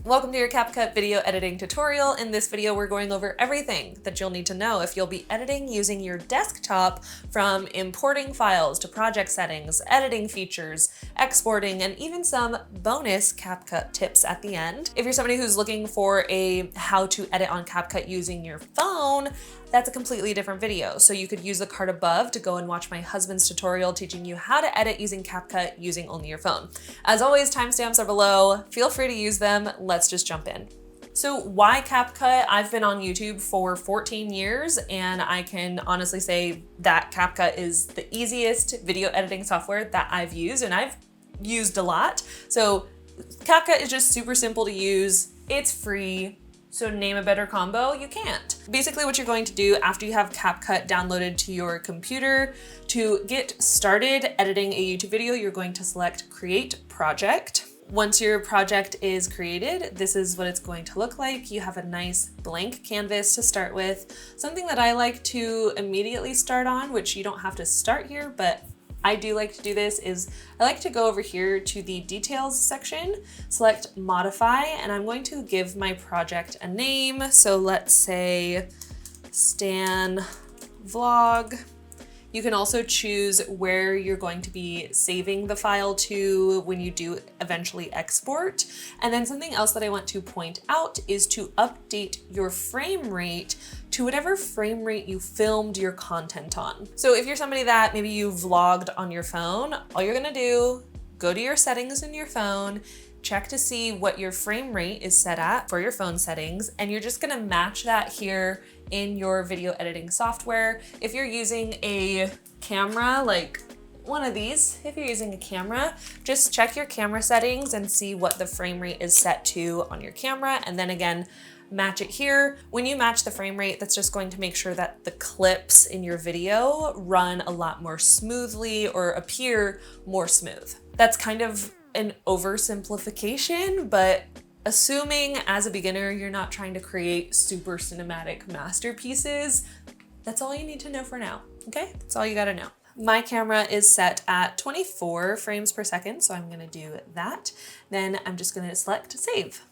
Welcome to your CapCut video editing tutorial. In this video, we're going over everything that you'll need to know if you'll be editing using your desktop, from importing files to project settings, editing features, exporting, and even some bonus CapCut tips at the end. If you're somebody who's looking for a how to edit on CapCut using your phone, that's a completely different video. So you could use the card above to go and watch my husband's tutorial teaching you how to edit using CapCut using only your phone. As always, timestamps are below. Feel free to use them. Let's just jump in. So why CapCut? I've been on YouTube for 14 years and I can honestly say that CapCut is the easiest video editing software that I've used, and I've used a lot. So CapCut is just super simple to use. It's free. So name a better combo, you can't. Basically what you're going to do after you have CapCut downloaded to your computer, to get started editing a YouTube video, you're going to select Create Project. Once your project is created, this is what it's going to look like. You have a nice blank canvas to start with. Something that I like to immediately start on, which you don't have to start here, but I do like to do this, is I like to go over here to the details section, select modify, and I'm going to give my project a name. So let's say Stan Vlog. You can also choose where you're going to be saving the file to when you do eventually export. And then something else that I want to point out is to update your frame rate to whatever frame rate you filmed your content on. So if you're somebody that maybe you vlogged on your phone, all you're gonna do, go to your settings in your phone, check to see what your frame rate is set at for your phone settings, and you're just gonna match that here in your video editing software. If you're using a camera, like one of these, if you're using a camera, just check your camera settings and see what the frame rate is set to on your camera, and then again, match it here. When you match the frame rate, that's just going to make sure that the clips in your video run a lot more smoothly or appear more smooth. That's kind of an oversimplification, but assuming as a beginner you're not trying to create super cinematic masterpieces, that's all you need to know for now, okay? That's all you gotta know. My camera is set at 24 frames per second, so I'm gonna do that. Then I'm just gonna select save.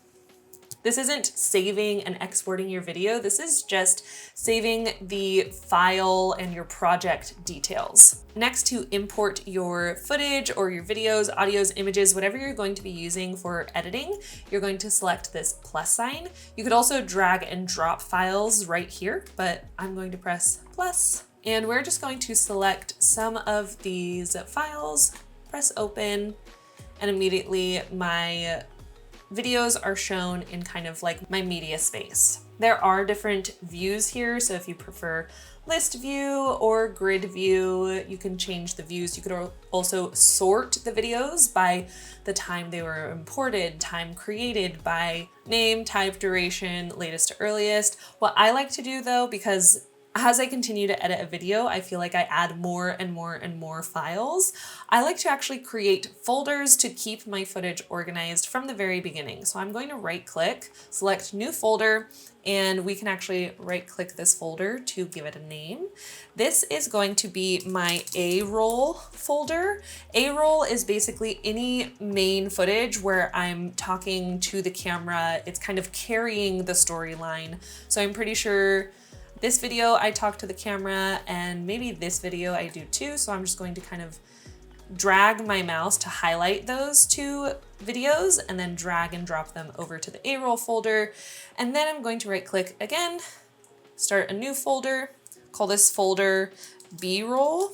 This isn't saving and exporting your video. This is just saving the file and your project details. Next, to import your footage or your videos, audios, images, whatever you're going to be using for editing, you're going to select this plus sign. You could also drag and drop files right here, but I'm going to press plus. And we're just going to select some of these files, press open, and immediately my videos are shown in kind of like my media space. There are different views here, so if you prefer list view or grid view, you can change the views. You could also sort the videos by the time they were imported, time created, by name, type, duration, latest to earliest. What I like to do though, because as I continue to edit a video, I feel like I add more and more and more files. I like to actually create folders to keep my footage organized from the very beginning. So I'm going to right click, select new folder, and we can actually right click this folder to give it a name. This is going to be my A-roll folder. A-roll is basically any main footage where I'm talking to the camera. It's kind of carrying the storyline. So I'm pretty sure this video I talk to the camera, and maybe this video I do too, so I'm just going to kind of drag my mouse to highlight those two videos and then drag and drop them over to the A-roll folder. And then I'm going to right click again, start a new folder, call this folder B-roll.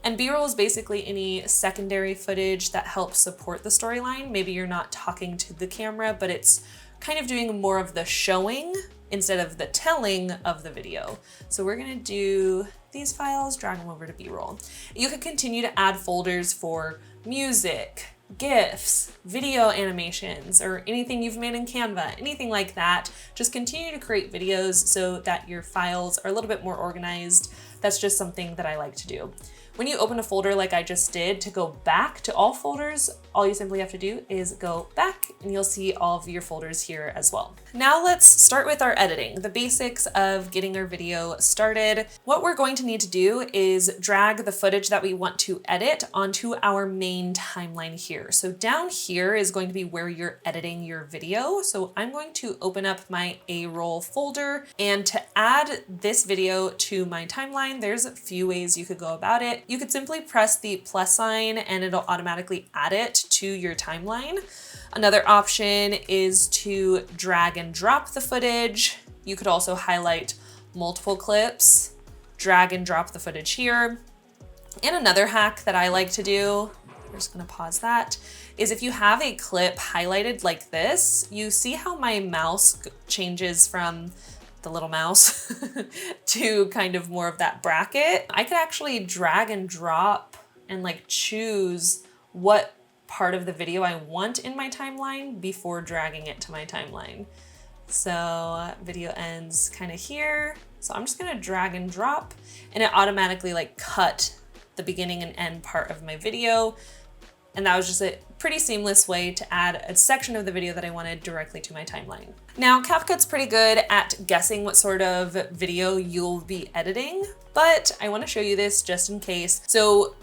And B-roll is basically any secondary footage that helps support the storyline. Maybe you're not talking to the camera, but it's kind of doing more of the showing instead of the telling of the video. So we're gonna do these files, drag them over to B-roll. You could continue to add folders for music, GIFs, video animations, or anything you've made in Canva, anything like that. Just continue to create videos so that your files are a little bit more organized. That's just something that I like to do. When you open a folder like I just did, to go back to all folders, all you simply have to do is go back and you'll see all of your folders here as well. Now let's start with our editing, the basics of getting our video started. What we're going to need to do is drag the footage that we want to edit onto our main timeline here. So down here is going to be where you're editing your video. So I'm going to open up my A-roll folder, and to add this video to my timeline, there's a few ways you could go about it. You could simply press the plus sign and it'll automatically add it to your timeline. Another option is to drag and drop the footage. You could also highlight multiple clips, drag and drop the footage here. And another hack that I like to do, we're just gonna pause that, is if you have a clip highlighted like this, you see how my mouse changes from the little mouse to kind of more of that bracket. I could actually drag and drop and like choose what part of the video I want in my timeline before dragging it to my timeline. So video ends kind of here. So I'm just gonna drag and drop, and it automatically like cut the beginning and end part of my video. And that was just a pretty seamless way to add a section of the video that I wanted directly to my timeline. Now, CapCut's pretty good at guessing what sort of video you'll be editing, but I want to show you this just in case. So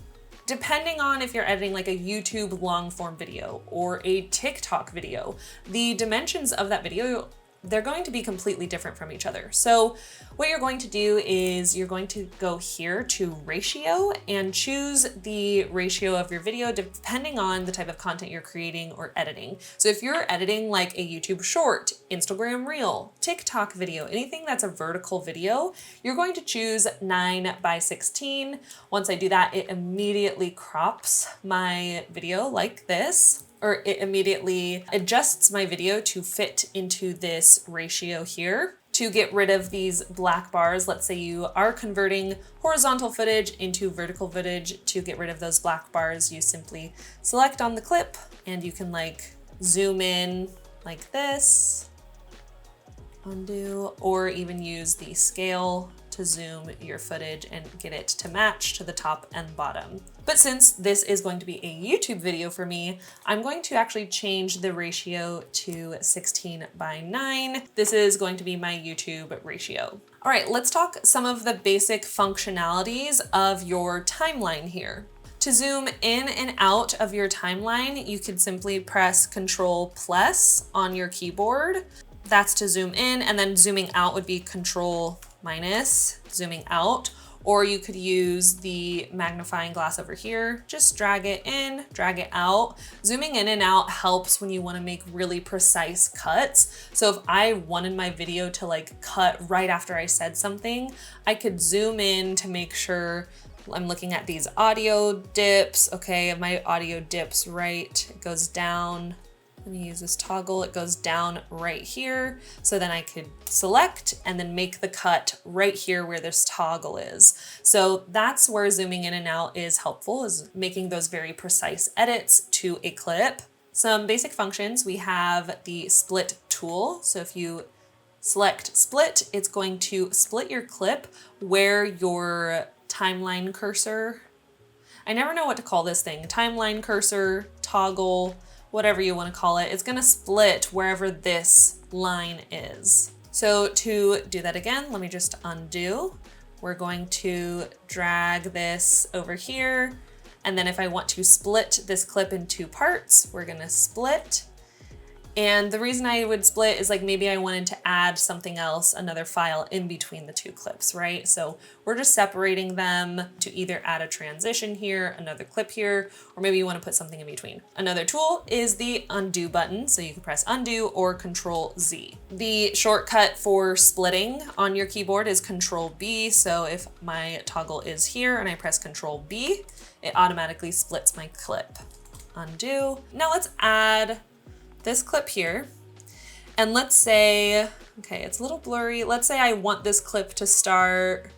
depending on if you're editing like a YouTube long form video or a TikTok video, the dimensions of that video, they're going to be completely different from each other. So what you're going to do is you're going to go here to ratio and choose the ratio of your video depending on the type of content you're creating or editing. So if you're editing like a YouTube short, Instagram reel, TikTok video, anything that's a vertical video, you're going to choose 9:16. Once I do that, it immediately crops my video like this, or it immediately adjusts my video to fit into this ratio here. To get rid of these black bars, let's say you are converting horizontal footage into vertical footage, to get rid of those black bars, you simply select on the clip and you can like zoom in like this, undo, or even use the scale to zoom your footage and get it to match to the top and bottom. But since this is going to be a YouTube video for me, I'm going to actually change the ratio to 16:9. This is going to be my YouTube ratio. All right, let's talk some of the basic functionalities of your timeline here. To zoom in and out of your timeline, you could simply press Control+ on your keyboard. That's to zoom in, and then zooming out would be Control- zooming out, or you could use the magnifying glass over here. Just drag it in, drag it out. Zooming in and out helps when you want to make really precise cuts. So if I wanted my video to like cut right after I said something, I could zoom in to make sure I'm looking at these audio dips. Okay, my audio dips right, it goes down. Let me use this toggle, it goes down right here. So then I could select and then make the cut right here where this toggle is. So that's where zooming in and out is helpful, is making those very precise edits to a clip. Some basic functions, we have the split tool. So if you select split, it's going to split your clip where your timeline cursor, I never know what to call this thing, timeline cursor, toggle, whatever you want to call it, it's going to split wherever this line is. So to do that again, let me just undo. We're going to drag this over here. And then if I want to split this clip in two parts, we're going to split. And the reason I would split is like maybe I wanted to add something else, another file in between the two clips, right? So we're just separating them to either add a transition here, another clip here, or maybe you want to put something in between. Another tool is the undo button. So you can press undo or Control-Z. The shortcut for splitting on your keyboard is Control-B. So if my toggle is here and I press Control-B, it automatically splits my clip. Undo. Now let's add this clip here, and let's say, okay, it's a little blurry. Let's say I want this clip to start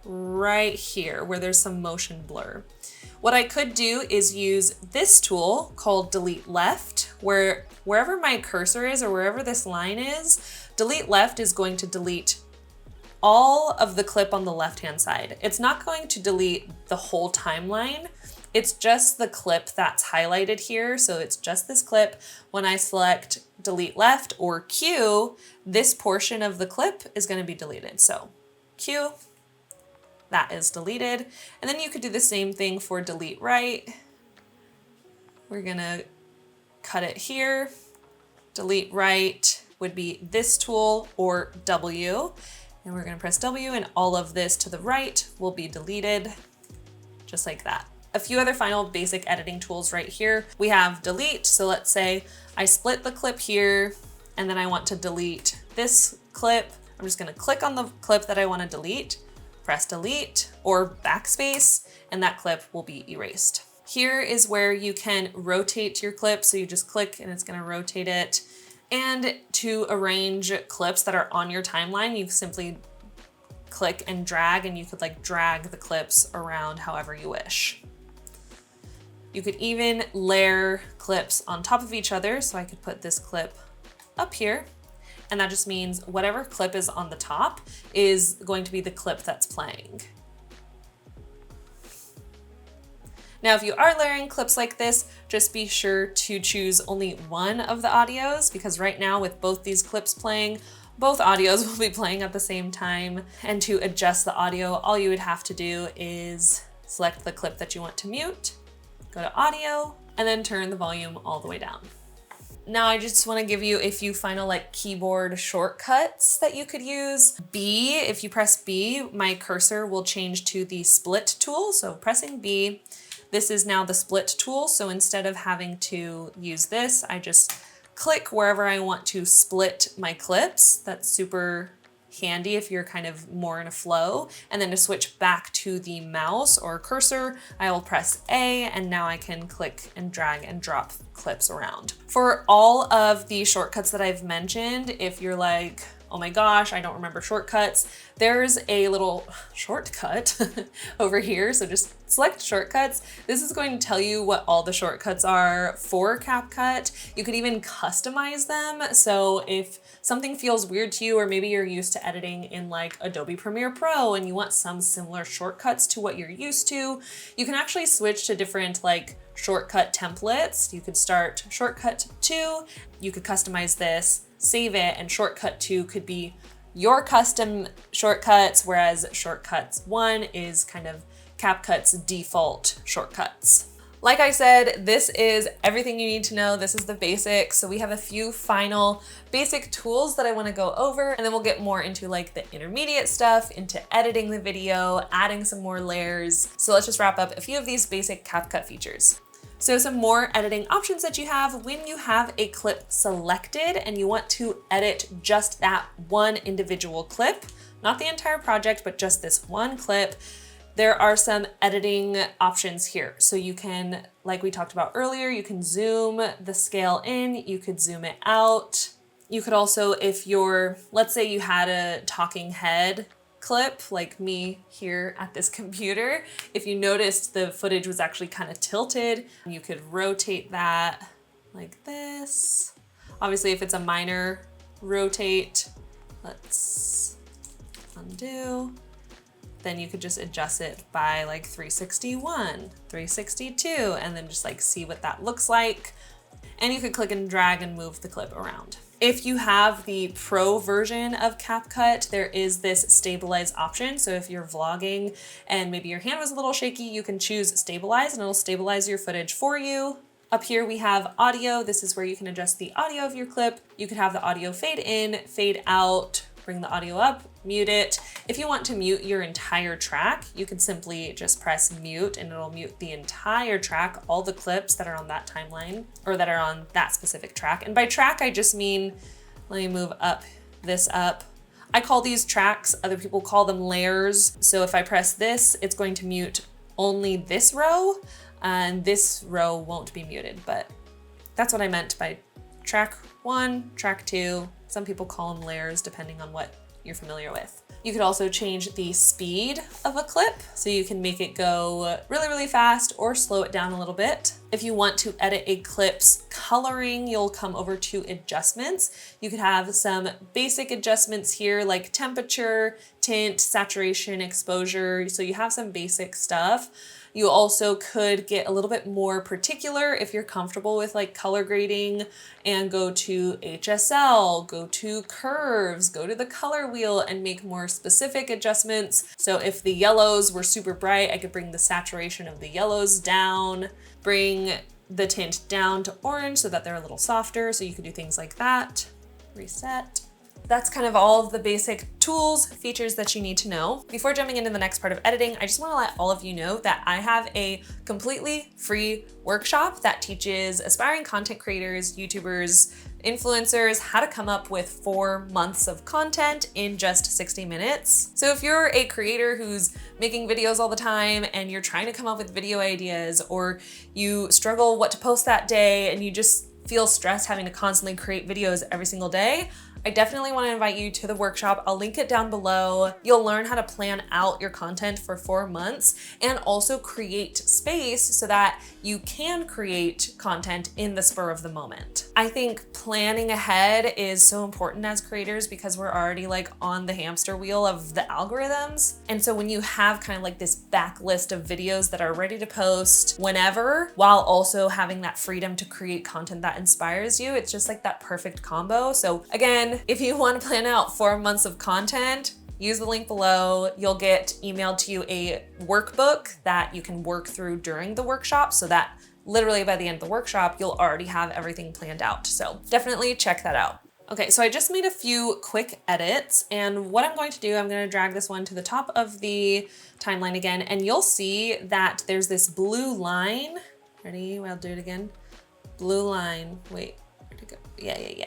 right here where there's some motion blur. What I could do is use this tool called Delete Left, where wherever my cursor is or wherever this line is, Delete Left is going to delete all of the clip on the left-hand side. It's not going to delete the whole timeline. It's just the clip that's highlighted here. So it's just this clip. When I select delete left or Q, this portion of the clip is going to be deleted. So Q, that is deleted. And then you could do the same thing for delete right. We're going to cut it here. Delete right would be this tool or W. And we're going to press W and all of this to the right will be deleted just like that. A few other final basic editing tools right here. We have delete. So let's say I split the clip here and then I want to delete this clip. I'm just going to click on the clip that I want to delete, press delete or backspace, and that clip will be erased. Here is where you can rotate your clip. So you just click and it's going to rotate it. And to arrange clips that are on your timeline, you simply click and drag, and you could like drag the clips around however you wish. You could even layer clips on top of each other. So I could put this clip up here, and that just means whatever clip is on the top is going to be the clip that's playing. Now, if you are layering clips like this, just be sure to choose only one of the audios, because right now with both these clips playing, both audios will be playing at the same time. And to adjust the audio, all you would have to do is select the clip that you want to mute, go to audio, and then turn the volume all the way down. Now I just want to give you a few final like keyboard shortcuts that you could use. B, if you press B, my cursor will change to the split tool. So pressing B, this is now the split tool. So instead of having to use this, I just click wherever I want to split my clips. That's super handy if you're kind of more in a flow. And then to switch back to the mouse or cursor, I will press A, and now I can click and drag and drop clips around. For all of the shortcuts that I've mentioned, if you're like, oh my gosh, I don't remember shortcuts, there's a little shortcut over here. So just select shortcuts. This is going to tell you what all the shortcuts are for CapCut. You could even customize them. So if something feels weird to you, or maybe you're used to editing in like Adobe Premiere Pro and you want some similar shortcuts to what you're used to, you can actually switch to different like shortcut templates. You could start shortcut 2, you could customize this, save it, and shortcut 2 could be your custom shortcuts, whereas shortcuts 1 is kind of CapCut's default shortcuts. Like I said, this is everything you need to know. This is the basics. So we have a few final basic tools that I want to go over, and then we'll get more into like the intermediate stuff, into editing the video, adding some more layers. So let's just wrap up a few of these basic CapCut features. So some more editing options that you have when you have a clip selected and you want to edit just that one individual clip, not the entire project, but just this one clip. There are some editing options here. So you can, like we talked about earlier, you can zoom the scale in, you could zoom it out. You could also, if you're, let's say you had a talking head clip like me here at this computer, if you noticed the footage was actually kind of tilted, you could rotate that like this. Obviously, if it's a minor rotate, let's undo. Then you could just adjust it by like 361, 362, and then just like see what that looks like. And you could click and drag and move the clip around. If you have the pro version of CapCut, there is this stabilize option. So if you're vlogging and maybe your hand was a little shaky, you can choose stabilize and it'll stabilize your footage for you. Up here we have audio. This is where you can adjust the audio of your clip. You could have the audio fade in, fade out, bring the audio up, mute it. If you want to mute your entire track, you can simply just press mute and it'll mute the entire track, all the clips that are on that timeline or that are on that specific track. And by track, I just mean, let me move this up. I call these tracks, other people call them layers. So if I press this, it's going to mute only this row and this row won't be muted, but that's what I meant by track 1, track 2. Some people call them layers depending on what you're familiar with. You could also change the speed of a clip, so you can make it go really, really fast or slow it down a little bit. If you want to edit a clip's coloring, you'll come over to adjustments. You could have some basic adjustments here like temperature, tint, saturation, exposure, so you have some basic stuff. You also could get a little bit more particular if you're comfortable with like color grading and go to HSL, go to curves, go to the color wheel and make more specific adjustments. So if the yellows were super bright, I could bring the saturation of the yellows down, bring the tint down to orange so that they're a little softer. So you could do things like that. Reset. That's kind of all of the basic tools, features that you need to know. Before jumping into the next part of editing, I just want to let all of you know that I have a completely free workshop that teaches aspiring content creators, YouTubers, influencers how to come up with 4 months of content in just 60 minutes. So if you're a creator who's making videos all the time and you're trying to come up with video ideas, or you struggle what to post that day and you just feel stressed having to constantly create videos every single day, I definitely want to invite you to the workshop. I'll link it down below. You'll learn how to plan out your content for 4 months and also create space so that you can create content in the spur of the moment. I think planning ahead is so important as creators because we're already like on the hamster wheel of the algorithms. And so when you have kind of like this backlist of videos that are ready to post whenever, while also having that freedom to create content that inspires you, it's just like that perfect combo. So again, if you want to plan out 4 months of content, use the link below. You'll get emailed to you a workbook that you can work through during the workshop so that literally by the end of the workshop, you'll already have everything planned out. So definitely check that out. Okay, so I just made a few quick edits, and what I'm going to do, I'm going to drag this one to the top of the timeline again, and you'll see that there's this blue line. Ready? I'll do it again. Blue line. Wait, where'd it go? Yeah.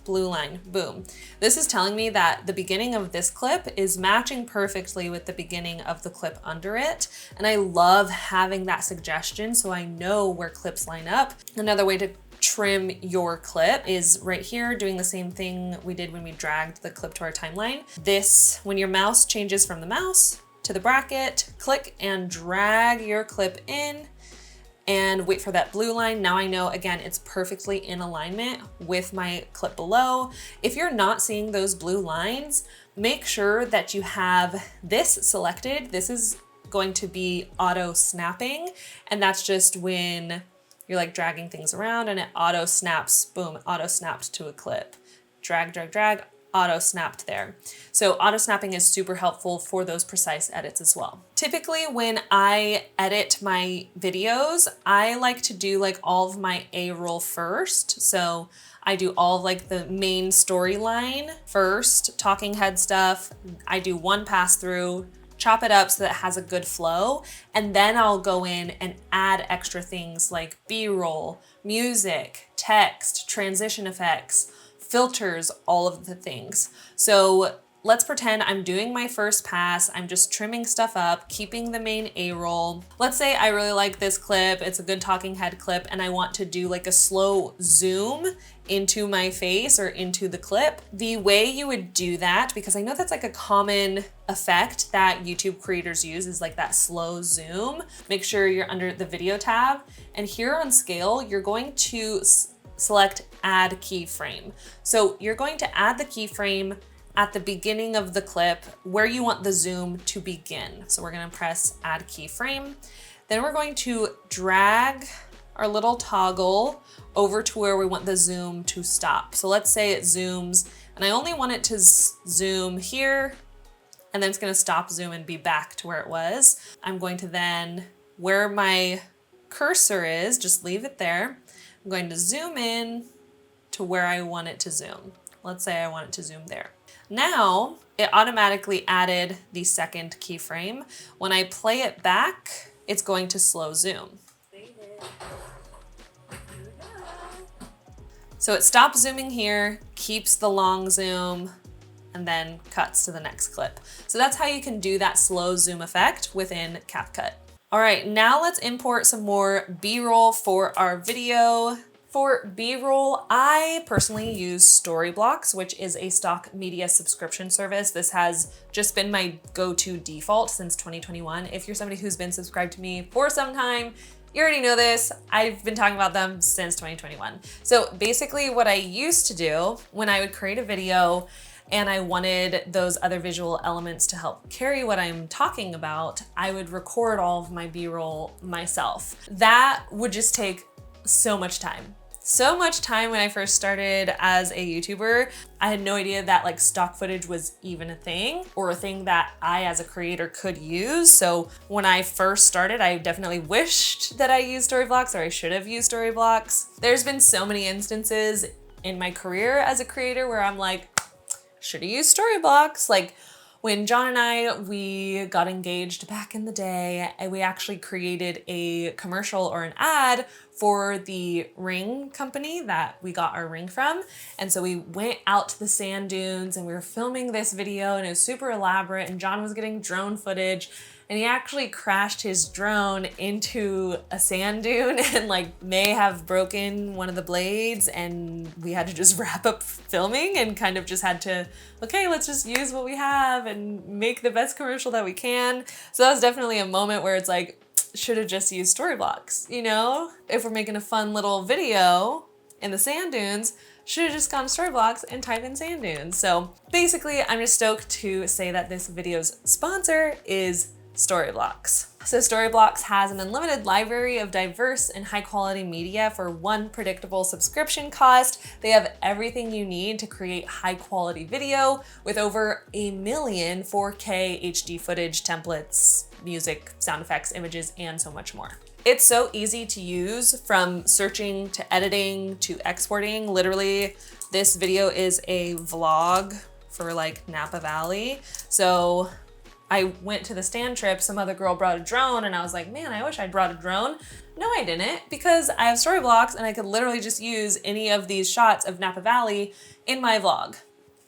Blue line, boom. This is telling me that the beginning of this clip is matching perfectly with the beginning of the clip under it. And I love having that suggestion so I know where clips line up. Another way to trim your clip is right here, doing the same thing we did when we dragged the clip to our timeline. This, when your mouse changes from the mouse to the bracket, click and drag your clip in and wait for that blue line. Now I know, again, it's perfectly in alignment with my clip below. If you're not seeing those blue lines, make sure that you have this selected. This is going to be auto snapping, and that's just when you're like dragging things around and it auto snaps, boom, auto snapped to a clip. Drag, auto snapped there. So auto snapping is super helpful for those precise edits as well. Typically when I edit my videos, I like to do like all of my A-roll first. So I do all of like the main storyline first, talking head stuff. I do one pass through, chop it up so that it has a good flow, and then I'll go in and add extra things like B-roll, music, text, transition effects, filters, all of the things. So let's pretend I'm doing my first pass. I'm just trimming stuff up, keeping the main A-roll. Let's say I really like this clip. It's a good talking head clip and I want to do like a slow zoom into my face or into the clip. The way you would do that, because I know that's like a common effect that YouTube creators use, is like that slow zoom. Make sure you're under the video tab, and here on scale, you're going to select add keyframe. So you're going to add the keyframe at the beginning of the clip where you want the zoom to begin. So we're gonna press add keyframe. Then we're going to drag our little toggle over to where we want the zoom to stop. So let's say it zooms and I only want it to zoom here, and then it's gonna stop zoom and be back to where it was. I'm going to then, where my cursor is, just leave it there. I'm going to zoom in to where I want it to zoom. Let's say I want it to zoom there. Now, it automatically added the second keyframe. When I play it back, it's going to slow zoom. So it stops zooming here, keeps the long zoom, and then cuts to the next clip. So that's how you can do that slow zoom effect within CapCut. All right, now let's import some more B-roll for our video. For B-roll, I personally use Storyblocks, which is a stock media subscription service. This has just been my go-to default since 2021. If you're somebody who's been subscribed to me for some time, you already know this. I've been talking about them since 2021. So basically what I used to do when I would create a video, and I wanted those other visual elements to help carry what I'm talking about, I would record all of my B-roll myself. That would just take so much time. So much time when I first started as a YouTuber. I had no idea that like stock footage was even a thing, or a thing that I as a creator could use. So when I first started, I definitely wished that I used Storyblocks, or I should have used Storyblocks. There's been so many instances in my career as a creator where I'm like, should have used Storyblocks. Like when John and I, we got engaged back in the day, and we actually created a commercial or an ad for the ring company that we got our ring from. And so we went out to the sand dunes and we were filming this video, and it was super elaborate, and John was getting drone footage, and he actually crashed his drone into a sand dune and like may have broken one of the blades, and we had to just wrap up filming and kind of just had to, okay, let's just use what we have and make the best commercial that we can. So that was definitely a moment where it's like, should have just used Storyblocks, you know? If we're making a fun little video in the sand dunes, should have just gone to Storyblocks and type in sand dunes. So basically, I'm just stoked to say that this video's sponsor is Storyblocks. So Storyblocks has an unlimited library of diverse and high quality media for one predictable subscription cost. They have everything you need to create high quality video with over 1 million 4K HD footage, templates, music, sound effects, images, and so much more. It's so easy to use, from searching to editing to exporting. Literally, this video is a vlog for like Napa Valley. So I went to the stand trip, some other girl brought a drone, and I was like, man, I wish I'd brought a drone. No, I didn't, because I have Storyblocks and I could literally just use any of these shots of Napa Valley in my vlog.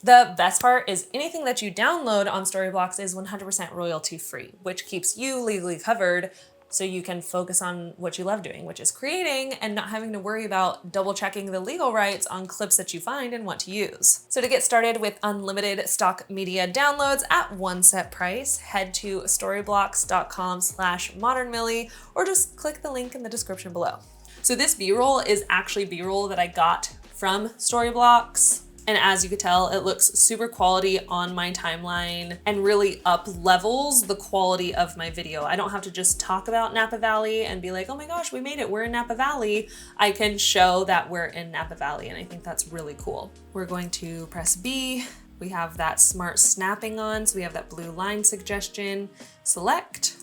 The best part is anything that you download on Storyblocks is 100% royalty free, which keeps you legally covered so you can focus on what you love doing, which is creating, and not having to worry about double checking the legal rights on clips that you find and want to use. So to get started with unlimited stock media downloads at one set price, head to storyblocks.com/modernmillie, or just click the link in the description below. So this B-roll is actually B-roll that I got from Storyblocks. And as you could tell, it looks super quality on my timeline and really up levels the quality of my video. I don't have to just talk about Napa Valley and be like, oh my gosh, we made it, we're in Napa Valley. I can show that we're in Napa Valley, and I think that's really cool. We're going to press B. We have that smart snapping on, so we have that blue line suggestion. Select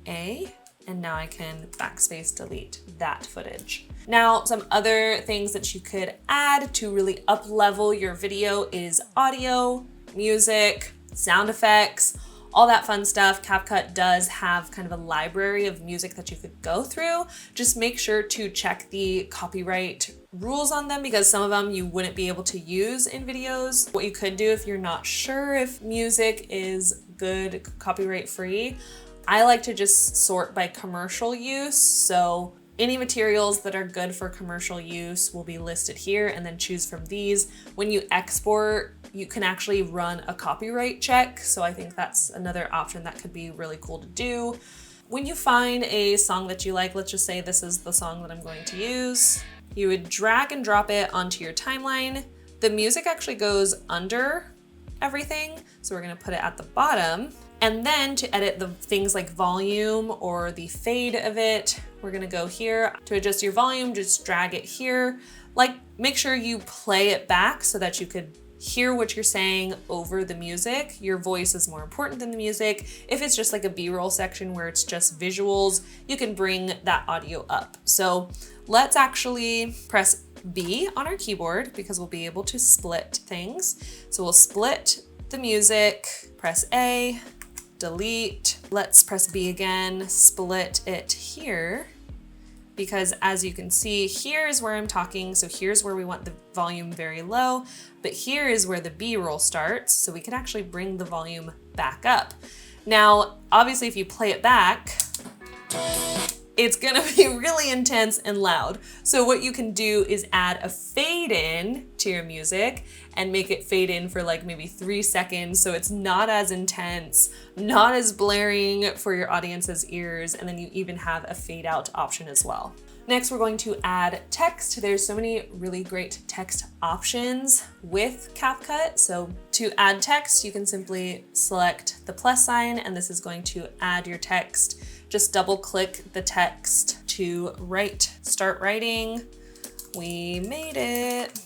A, and now I can backspace delete that footage. Now, some other things that you could add to really up-level your video is audio, music, sound effects, all that fun stuff. CapCut does have kind of a library of music that you could go through. Just make sure to check the copyright rules on them, because some of them you wouldn't be able to use in videos. What you could do if you're not sure if music is good copyright free, I like to just sort by commercial use. So any materials that are good for commercial use will be listed here, and then choose from these. When you export, you can actually run a copyright check. So I think that's another option that could be really cool to do. When you find a song that you like, let's just say this is the song that I'm going to use, you would drag and drop it onto your timeline. The music actually goes under everything, so we're gonna put it at the bottom. And then to edit the things like volume or the fade of it, we're gonna go here. To adjust your volume, just drag it here. Like, make sure you play it back so that you could hear what you're saying over the music. Your voice is more important than the music. If it's just like a B-roll section where it's just visuals, you can bring that audio up. So let's actually press B on our keyboard, because we'll be able to split things. So we'll split the music, press A, delete. Let's press B again, split it here, because as you can see, here's where I'm talking. So here's where we want the volume very low, but here is where the B-roll starts. So we can actually bring the volume back up. Now, obviously, if you play it back, it's gonna be really intense and loud. So what you can do is add a fade in to your music and make it fade in for like maybe 3 seconds, so it's not as intense, not as blaring for your audience's ears, and then you even have a fade out option as well. Next, we're going to add text. There's so many really great text options with CapCut. So to add text, you can simply select the plus sign, and this is going to add your text. Just double click the text to write, start writing. We made it.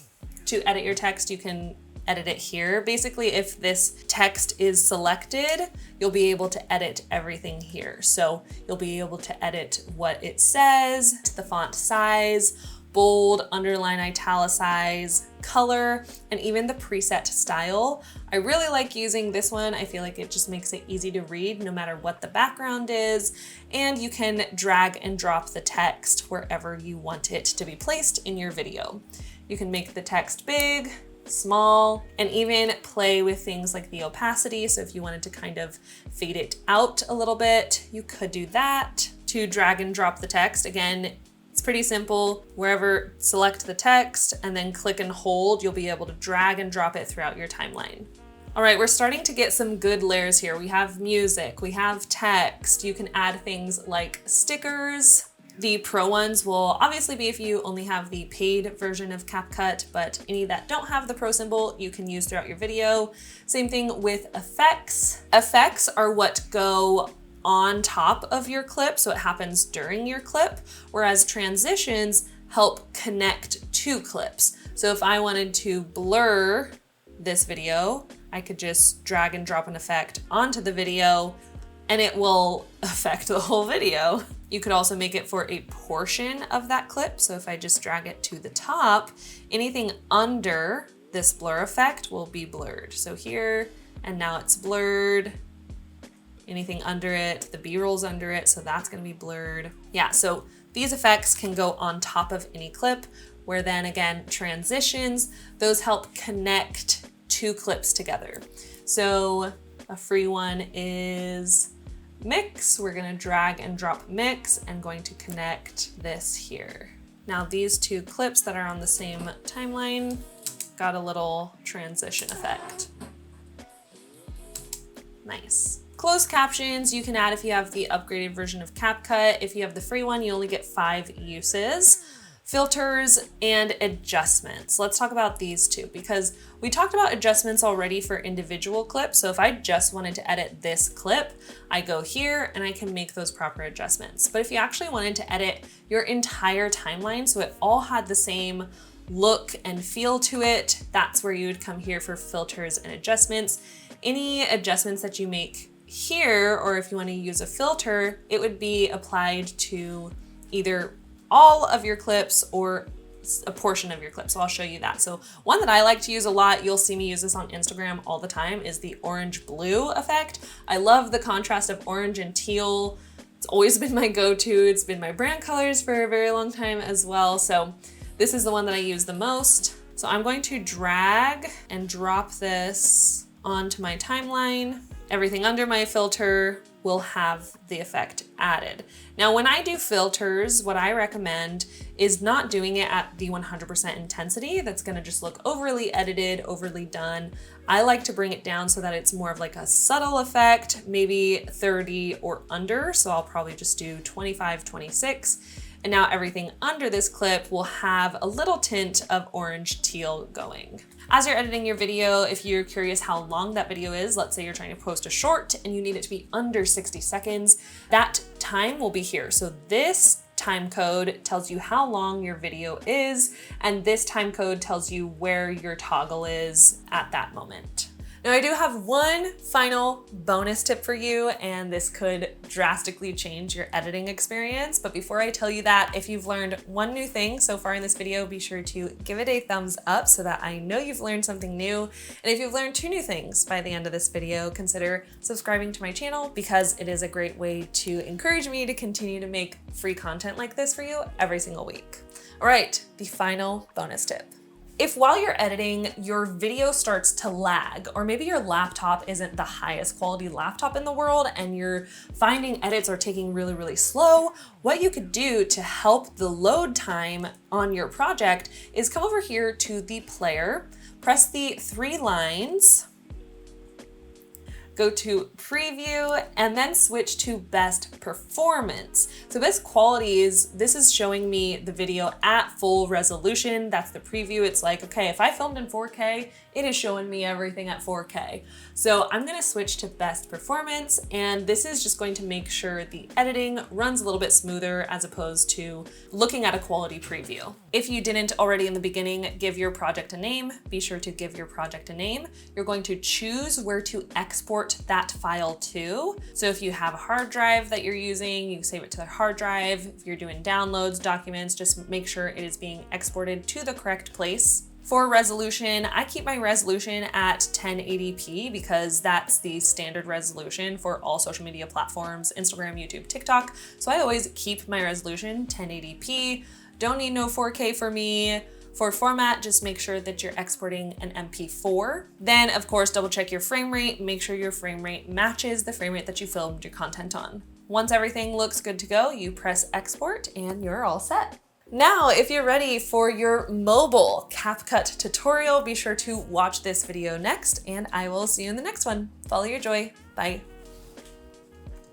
To edit your text, you can edit it here. Basically, if this text is selected, you'll be able to edit everything here. So you'll be able to edit what it says, the font size, bold, underline, italicize, color, and even the preset style. I really like using this one. I feel like it just makes it easy to read no matter what the background is. And you can drag and drop the text wherever you want it to be placed in your video. You can make the text big, small, and even play with things like the opacity. So if you wanted to kind of fade it out a little bit, you could do that. To drag and drop the text, again, it's pretty simple. Wherever, select the text and then click and hold, you'll be able to drag and drop it throughout your timeline. All right, we're starting to get some good layers here. We have music, we have text. You can add things like stickers. The pro ones will obviously be if you only have the paid version of CapCut, but any that don't have the pro symbol, you can use throughout your video. Same thing with effects. Effects are what go on top of your clip, so it happens during your clip, whereas transitions help connect to clips. So if I wanted to blur this video, I could just drag and drop an effect onto the video and it will affect the whole video. You could also make it for a portion of that clip. So if I just drag it to the top, anything under this blur effect will be blurred. So here, and now it's blurred. Anything under it, the B-roll's under it, so that's gonna be blurred. Yeah, so these effects can go on top of any clip, where then again, transitions, those help connect two clips together. So a free one is mix. We're gonna drag and drop mix and going to connect this here. Now these two clips that are on the same timeline got a little transition effect. Nice. Closed captions you can add if you have the upgraded version of CapCut. If you have the free one, you only get 5 uses. Filters and adjustments. Let's talk about these two because we talked about adjustments already for individual clips. So if I just wanted to edit this clip, I go here and I can make those proper adjustments. But if you actually wanted to edit your entire timeline so it all had the same look and feel to it, that's where you would come here for filters and adjustments. Any adjustments that you make here, or if you want to use a filter, it would be applied to either all of your clips or a portion of your clip. So I'll show you that. So one that I like to use a lot, you'll see me use this on Instagram all the time, is the orange blue effect. I love the contrast of orange and teal. It's always been my go-to. It's been my brand colors for a very long time as well. So this is the one that I use the most. So I'm going to drag and drop this onto my timeline. Everything under my filter will have the effect added. Now, when I do filters, what I recommend is not doing it at the 100% intensity. That's gonna just look overly edited, overly done. I like to bring it down so that it's more of like a subtle effect, maybe 30 or under. So I'll probably just do 25, 26. And now everything under this clip will have a little tint of orange teal going. As you're editing your video, if you're curious how long that video is, let's say you're trying to post a short and you need it to be under 60 seconds, that time will be here. So this time code tells you how long your video is, and this time code tells you where your toggle is at that moment. Now I do have one final bonus tip for you, and this could drastically change your editing experience. But before I tell you that, if you've learned one new thing so far in this video, be sure to give it a thumbs up so that I know you've learned something new. And if you've learned 2 new things by the end of this video, consider subscribing to my channel because it is a great way to encourage me to continue to make free content like this for you every single week. All right, the final bonus tip. If while you're editing, your video starts to lag, or maybe your laptop isn't the highest quality laptop in the world and you're finding edits are taking really, really slow, what you could do to help the load time on your project is come over here to the player, press the 3 lines, go to preview, and then switch to best performance. So best qualities, this is showing me the video at full resolution. That's the preview. It's like, okay, if I filmed in 4K, it is showing me everything at 4K. So I'm gonna switch to best performance, and this is just going to make sure the editing runs a little bit smoother as opposed to looking at a quality preview. If you didn't already in the beginning give your project a name, be sure to give your project a name. You're going to choose where to export that file to. So if you have a hard drive that you're using, you save it to the hard drive. If you're doing downloads, documents, just make sure it is being exported to the correct place. For resolution, I keep my resolution at 1080p because that's the standard resolution for all social media platforms, Instagram, YouTube, TikTok. So I always keep my resolution 1080p. Don't need no 4K for me. For format, just make sure that you're exporting an MP4. Then of course, double check your frame rate. Make sure your frame rate matches the frame rate that you filmed your content on. Once everything looks good to go, you press export and you're all set. Now, if you're ready for your mobile CapCut tutorial, be sure to watch this video next, and I will see you in the next one. Follow your joy. Bye.